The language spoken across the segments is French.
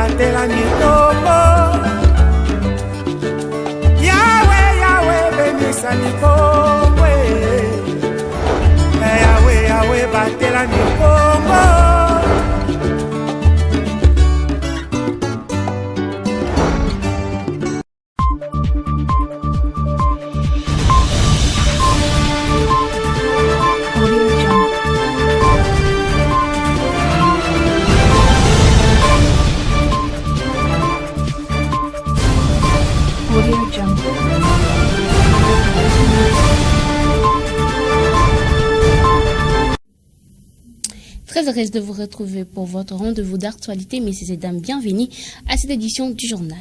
batela nikombo. Yahweh, Yahweh, benisa nikombo. Yahweh, Yahweh, batela nikombo. Très heureuse de vous retrouver pour votre rendez-vous d'actualité, messieurs et dames, bienvenue à cette édition du journal.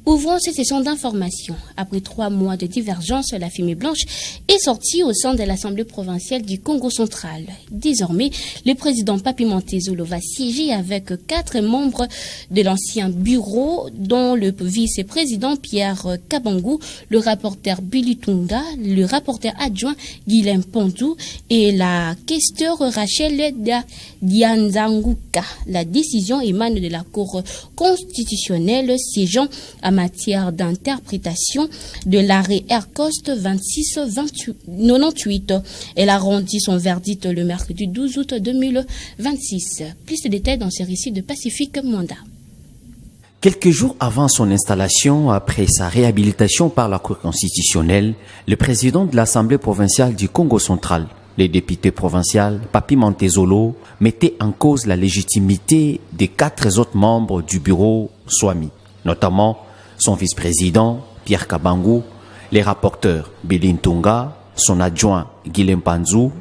Ouvrons cette session d'information. Après 3 mois de divergence, la fumée blanche est sortie au sein de l'Assemblée provinciale du Congo central. Désormais, le président Papi Montezolo va siéger avec 4 membres de l'ancien bureau, dont le vice-président Pierre Kabangou, le rapporteur Billy Tunga, le rapporteur adjoint Guilhem Pondou et la questeur Rachel Dianzanguka. La décision émane de la Cour constitutionnelle siégeant à matière d'interprétation de l'arrêt Aircost 26-98. Elle a rendu son verdict le mercredi 12 août 2026. Plus de détails dans ce récit de Pacifique Mwanda. Quelques jours avant son installation, après sa réhabilitation par la Cour constitutionnelle, le président de l'Assemblée provinciale du Congo central, le député provincial Papi Montezolo, mettait en cause la légitimité des 4 autres membres du bureau Swami, notamment son vice-président Pierre Kabangou, les rapporteurs Billy Tunga, son adjoint Guilhem Pondou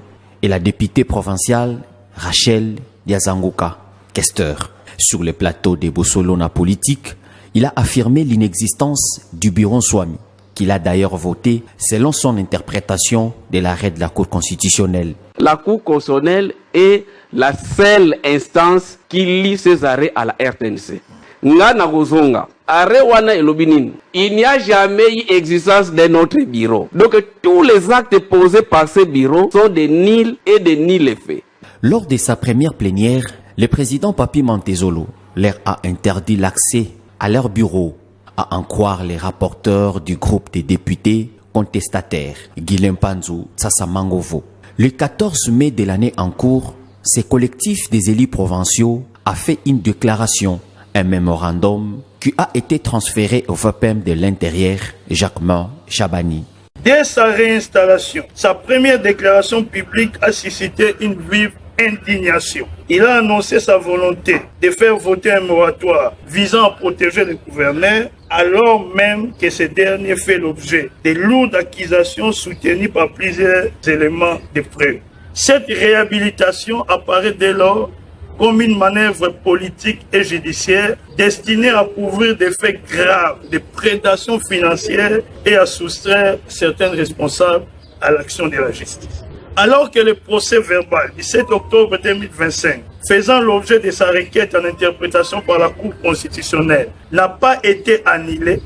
et la députée provinciale Rachel Dianzanguka, questeur. Sur le plateau des Bossolona politiques, il a affirmé l'inexistence du bureau Swami, qu'il a d'ailleurs voté selon son interprétation de l'arrêt de la Cour constitutionnelle. La Cour constitutionnelle est la seule instance qui lie ces arrêts à la RTNC. Ngana Gozonga, arrêt wana elobinin. Il n'y a jamais eu existence de notre bureau. Donc tous les actes posés par ce bureau sont des nuls et des nuls effets. Lors de sa première plénière, le président Papi Montezolo leur a interdit l'accès à leur bureau, à en croire les rapporteurs du groupe des députés contestataires, Guilhem Pondou, Tsassa Mangovo. Le 14 mai de l'année en cours, ce collectif des élus provinciaux a fait une déclaration, un mémorandum qui a été transféré au VPM de l'Intérieur, Jacquemain Chabani. Dès sa réinstallation, sa première déclaration publique a suscité une vive indignation. Il a annoncé sa volonté de faire voter un moratoire visant à protéger le gouverneur, alors même que ce dernier fait l'objet de lourdes accusations soutenues par plusieurs éléments de preuve. Cette réhabilitation apparaît dès lors comme une manœuvre politique et judiciaire destinée à couvrir des faits graves de prédation financière et à soustraire certains responsables à l'action de la justice. Alors que le procès verbal du 7 octobre 2025, faisant l'objet de sa requête en interprétation par la Cour constitutionnelle, n'a pas été annulé,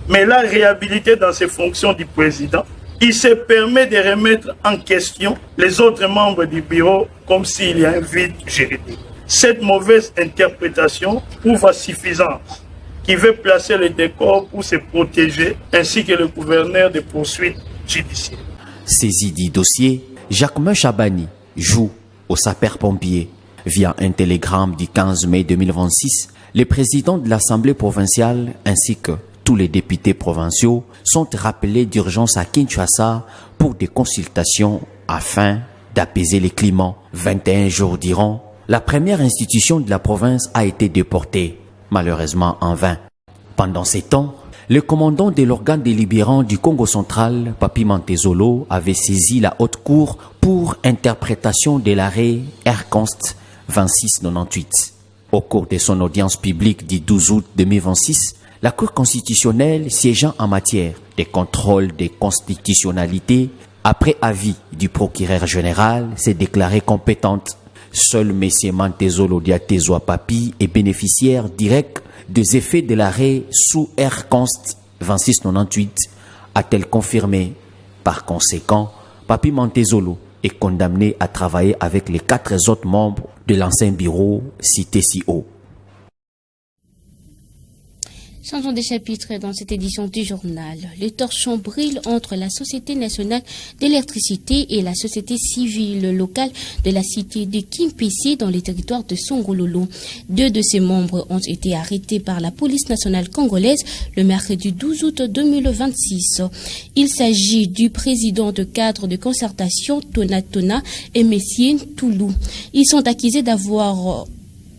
mais l'a réhabilité dans ses fonctions du président, il se permet de remettre en question les autres membres du bureau comme s'il y a un vide juridique. Cette mauvaise interprétation prouve à suffisance qu'il veut placer le décor pour se protéger ainsi que le gouverneur des poursuites judiciaires. Saisi du dossier, Jacquemain Chabani joue au sapeur-pompier. Via un télégramme du 15 mai 2026, les présidents de l'Assemblée provinciale ainsi que tous les députés provinciaux sont rappelés d'urgence à Kinshasa pour des consultations afin d'apaiser les climats. 21 jours durant, la première institution de la province a été déportée, malheureusement en vain. Pendant ces temps, le commandant de l'organe délibérant du Congo central, Papi Montezolo, avait saisi la haute cour pour interprétation de l'arrêt Airconst 2698. Au cours de son audience publique du 12 août 2026, la Cour constitutionnelle siégeant en matière de contrôle de constitutionnalité, après avis du procureur général, s'est déclarée compétente. Seul M. Montezolo Diatezoa Papi est bénéficiaire direct des effets de l'arrêt sous Airconst 2698, a-t-elle confirmé. Par conséquent, Papi Montezolo est condamné à travailler avec les 4 autres membres de l'ancien bureau cité si haut. Changeons de chapitre dans cette édition du journal. Le torchon brille entre la Société nationale d'électricité et la société civile locale de la cité de Kimpese dans les territoires de Songololo. 2 de ses membres ont été arrêtés par la police nationale congolaise le mercredi 12 août 2026. Il s'agit du président de cadre de concertation Tonatona et Messien Toulou. Ils sont accusés d'avoir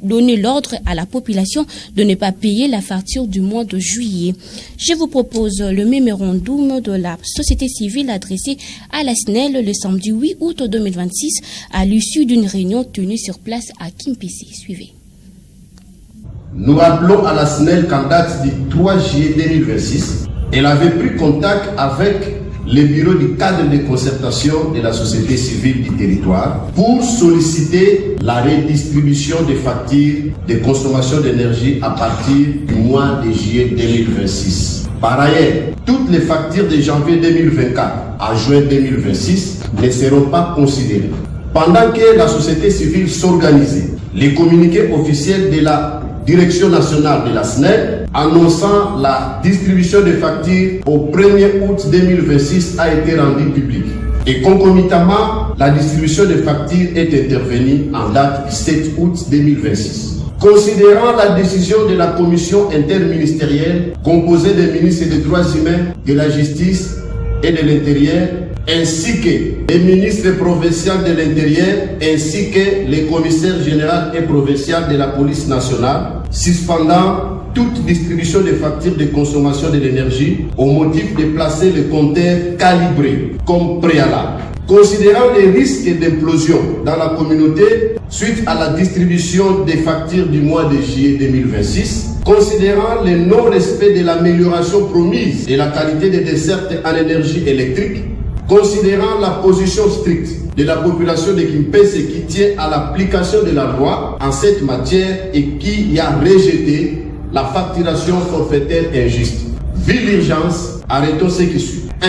donner l'ordre à la population de ne pas payer la facture du mois de juillet. Je vous propose le mémorandum de la société civile adressé à la SNEL le samedi 8 août 2026 à l'issue d'une réunion tenue sur place à Kimpese. Suivez. Nous rappelons à la SNEL qu'en date du 3 juillet 2026, elle avait pris contact avec le bureau du cadre de concertation de la société civile du territoire pour solliciter la redistribution des factures de consommation d'énergie à partir du mois de juillet 2026. Par ailleurs, toutes les factures de janvier 2024 à juin 2026 ne seront pas considérées. Pendant que la société civile s'organisait, les communiqués officiels de la Direction nationale de la SNEL annonçant la distribution des factures au 1er août 2026 a été rendu public. Et concomitamment, la distribution des factures est intervenue en date du 7 août 2026. Considérant la décision de la commission interministérielle composée des ministres des droits humains, de la justice et de l'intérieur, ainsi que les ministres provinciaux de l'intérieur, ainsi que les commissaires généraux et provinciaux de la police nationale, suspendant toute distribution de factures de consommation de l'énergie au motif de placer le compteur calibré comme préalable. Considérant les risques d'implosion dans la communauté suite à la distribution des factures du mois de juillet 2026, considérant le non-respect de l'amélioration promise et la qualité des dessertes en énergie électrique, considérant la position stricte de la population de Kimpese qui tient à l'application de la loi en cette matière et qui a rejeté la facturation forfaitaire injuste. Vu l'urgence, arrêtons ce qui suit. 1.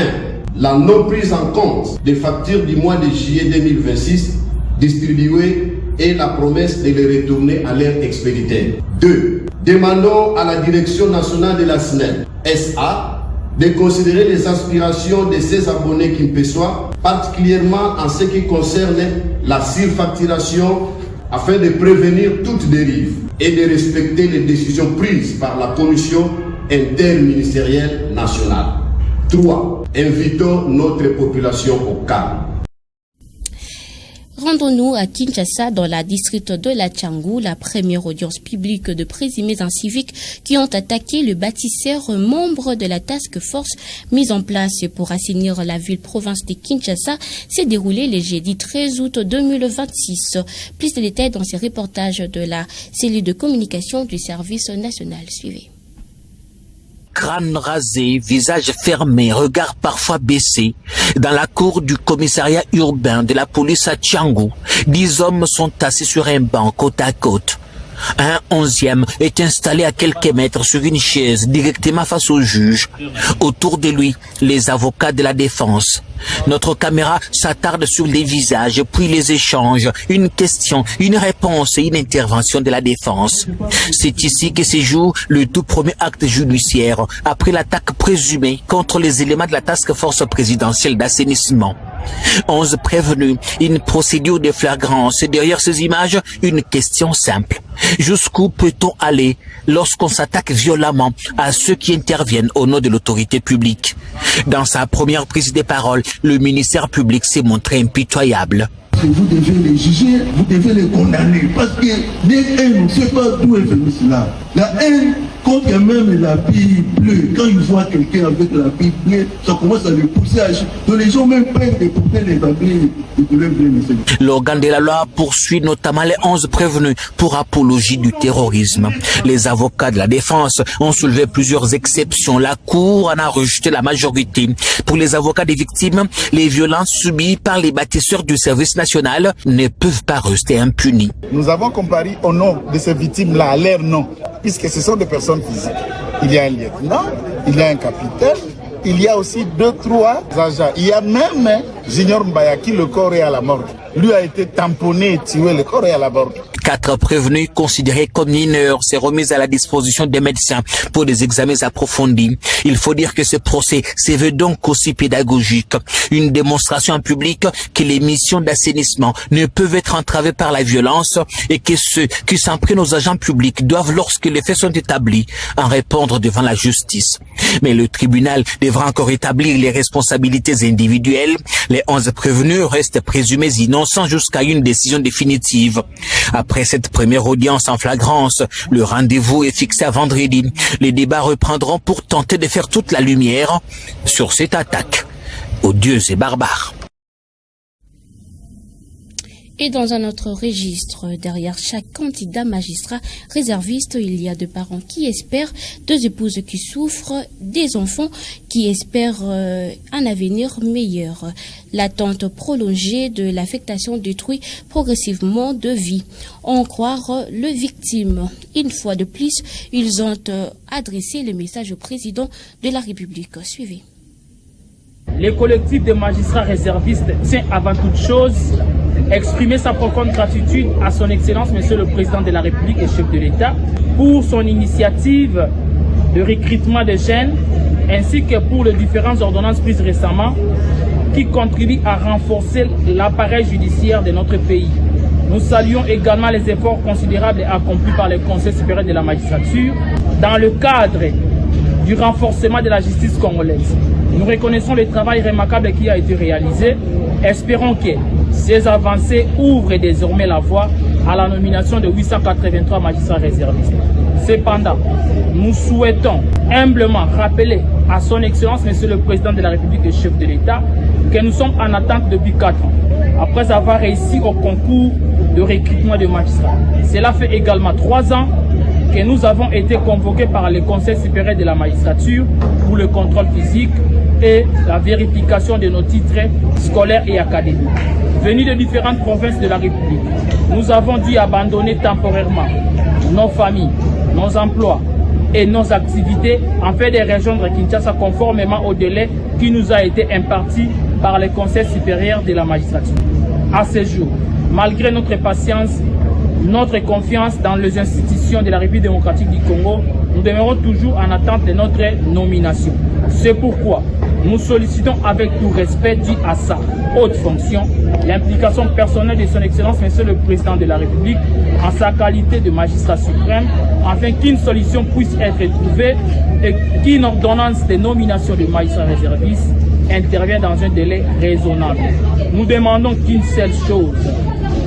La non prise en compte des factures du mois de juillet 2026 distribuées et la promesse de les retourner à leur expéditeur. 2. Demandons à la Direction nationale de la SNEL, SA, de considérer les aspirations de ses abonnés quimpesois, particulièrement en ce qui concerne la surfacturation, afin de prévenir toute dérive et de respecter les décisions prises par la Commission interministérielle nationale. 3. Invitons notre population au calme. Rendons-nous à Kinshasa, dans la district de la Tchangou, la première audience publique de présumés inciviques qui ont attaqué le bâtisseur membre de la task force mise en place pour assainir la ville-province de Kinshasa s'est déroulée le jeudi 13 août 2026. Plus de détails dans ces reportages de la cellule de communication du service national. Suivez. Crâne rasé, visage fermé, regard parfois baissé. Dans la cour du commissariat urbain de la police à Tchangou, 10 hommes sont assis sur un banc côte à côte. Un 11e est installé à quelques mètres sur une chaise directement face au juge. Autour de lui, les avocats de la défense. Notre caméra s'attarde sur les visages, puis les échanges, une question, une réponse et une intervention de la défense. C'est ici que se joue le tout premier acte judiciaire après l'attaque présumée contre les éléments de la task force présidentielle d'assainissement. 11 prévenus, une procédure de flagrance et derrière ces images, une question simple. Jusqu'où peut-on aller lorsqu'on s'attaque violemment à ceux qui interviennent au nom de l'autorité publique? Dans sa première prise de parole, le ministère public s'est montré impitoyable. Vous devez les juger, vous devez les condamner. Parce que les haines, on ne sait pas d'où est venu cela. La haine, quand il y a même la bille bleue, quand ils voient quelqu'un avec la bille bleue, ça commence à les pousser à agir. Donc les gens même peuvent de porter les papiers de couleur bleue. L'organe de la loi poursuit notamment les 11 prévenus pour apologie du terrorisme. Les avocats de la défense ont soulevé plusieurs exceptions. La Cour en a rejeté la majorité. Pour les avocats des victimes, les violences subies par les bâtisseurs du service national ne peuvent pas rester impunis. Nous avons comparé au nom de ces victimes-là à leur nom, puisque ce sont des personnes physiques. Il y a un lieutenant, il y a un capitaine, il y a aussi 2-3 agents. Il y a même Junior Mbaya qui le corps est à la morgue. Lui a été tamponné et tué, le corps est à la morgue. 4 prévenus considérés comme mineurs s'est remis à la disposition des médecins pour des examens approfondis. Il faut dire que ce procès se veut donc aussi pédagogique. Une démonstration en public que les missions d'assainissement ne peuvent être entravées par la violence et que ceux qui s'en prennent aux agents publics doivent, lorsque les faits sont établis, en répondre devant la justice. Mais le tribunal devra encore établir les responsabilités individuelles. Les 11 prévenus restent présumés innocents jusqu'à une décision définitive. Après cette première audience en flagrance, le rendez-vous est fixé à vendredi. Les débats reprendront pour tenter de faire toute la lumière sur cette attaque odieuse et barbare. Et dans un autre registre, derrière chaque candidat magistrat réserviste, il y a deux parents qui espèrent, deux épouses qui souffrent, des enfants qui espèrent un avenir meilleur. L'attente prolongée de l'affectation détruit progressivement de vie. En croire les victimes. Une fois de plus, ils ont adressé le message au président de la République. Suivez. Les collectifs de magistrats réservistes tient avant toute chose exprimer sa profonde gratitude à son Excellence, Monsieur le Président de la République et chef de l'État, pour son initiative de recrutement des jeunes, ainsi que pour les différentes ordonnances prises récemment, qui contribuent à renforcer l'appareil judiciaire de notre pays. Nous saluons également les efforts considérables accomplis par le Conseil supérieur de la magistrature dans le cadre du renforcement de la justice congolaise. Nous reconnaissons le travail remarquable qui a été réalisé. Espérons que ces avancées ouvrent désormais la voie à la nomination de 883 magistrats réservistes. Cependant, nous souhaitons humblement rappeler à son Excellence, Monsieur le Président de la République et chef de l'État, que nous sommes en attente depuis 4 ans, après avoir réussi au concours de recrutement de magistrats. Cela fait également 3 ans que nous avons été convoqués par le Conseil supérieur de la magistrature pour le contrôle physique et la vérification de nos titres scolaires et académiques. Venus de différentes provinces de la République, nous avons dû abandonner temporairement nos familles, nos emplois et nos activités afin de rejoindre Kinshasa conformément au délai qui nous a été imparti par le Conseil supérieur de la magistrature. À ce jour, malgré notre patience, notre confiance dans les institutions de la République démocratique du Congo, nous demeurons toujours en attente de notre nomination. C'est pourquoi nous sollicitons avec tout respect dû à sa haute fonction l'implication personnelle de son Excellence, Monsieur le Président de la République, en sa qualité de magistrat suprême, afin qu'une solution puisse être trouvée et qu'une ordonnance de nomination de magistrats réservistes intervienne dans un délai raisonnable. Nous demandons qu'une seule chose: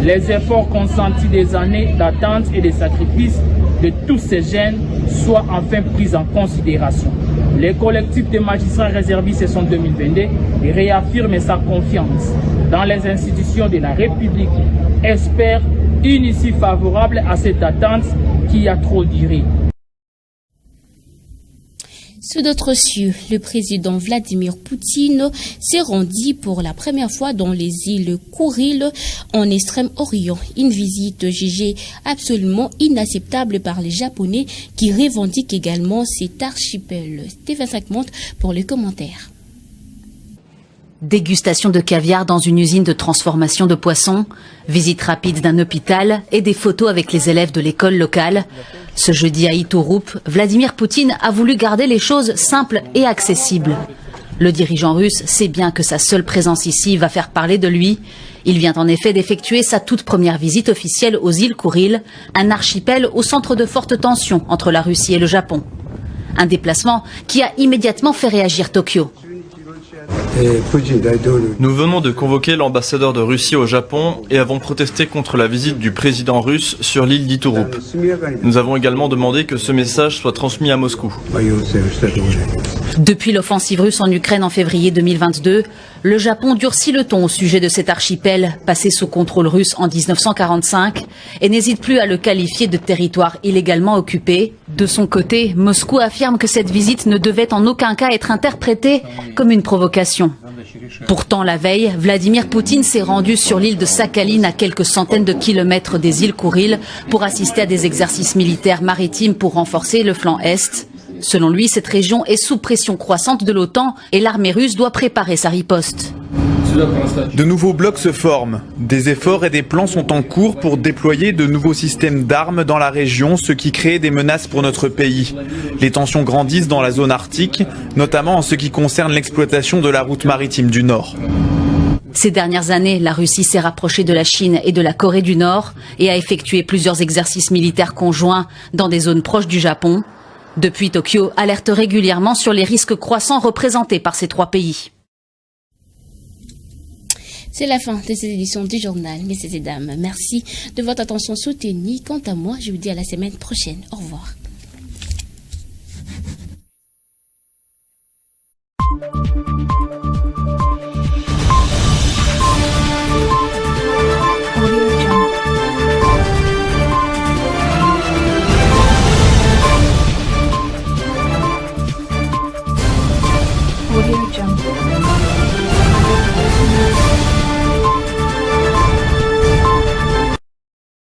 les efforts consentis des années d'attente et de sacrifices de tous ces jeunes soient enfin pris en considération. Les collectifs de magistrats réservistes sont 2022 et réaffirment sa confiance dans les institutions de la République. Espère une issue favorable à cette attente qui a trop duré. Sous d'autres cieux, le président Vladimir Poutine s'est rendu pour la première fois dans les îles Kouril en Extrême-Orient. Une visite jugée absolument inacceptable par les Japonais qui revendiquent également cet archipel. TV5 Monde pour les commentaires. Dégustation de caviar dans une usine de transformation de poissons, visite rapide d'un hôpital et des photos avec les élèves de l'école locale. Ce jeudi à Iturup, Vladimir Poutine a voulu garder les choses simples et accessibles. Le dirigeant russe sait bien que sa seule présence ici va faire parler de lui. Il vient en effet d'effectuer sa toute première visite officielle aux îles Kouril, un archipel au centre de fortes tensions entre la Russie et le Japon. Un déplacement qui a immédiatement fait réagir Tokyo. Nous venons de convoquer l'ambassadeur de Russie au Japon et avons protesté contre la visite du président russe sur l'île d'Iturup. Nous avons également demandé que ce message soit transmis à Moscou. Depuis l'offensive russe en Ukraine en février 2022, le Japon durcit le ton au sujet de cet archipel passé sous contrôle russe en 1945 et n'hésite plus à le qualifier de territoire illégalement occupé. De son côté, Moscou affirme que cette visite ne devait en aucun cas être interprétée comme une provocation. Pourtant, la veille, Vladimir Poutine s'est rendu sur l'île de Sakhaline à quelques centaines de kilomètres des îles Kouril pour assister à des exercices militaires maritimes pour renforcer le flanc Est. Selon lui, cette région est sous pression croissante de l'OTAN et l'armée russe doit préparer sa riposte. De nouveaux blocs se forment. Des efforts et des plans sont en cours pour déployer de nouveaux systèmes d'armes dans la région, ce qui crée des menaces pour notre pays. Les tensions grandissent dans la zone arctique, notamment en ce qui concerne l'exploitation de la route maritime du Nord. Ces dernières années, la Russie s'est rapprochée de la Chine et de la Corée du Nord et a effectué plusieurs exercices militaires conjoints dans des zones proches du Japon. Depuis, Tokyo alerte régulièrement sur les risques croissants représentés par ces trois pays. C'est la fin de cette édition du journal, messieurs et dames. Merci de votre attention soutenue. Quant à moi, je vous dis à la semaine prochaine. Au revoir. Audio Jungle.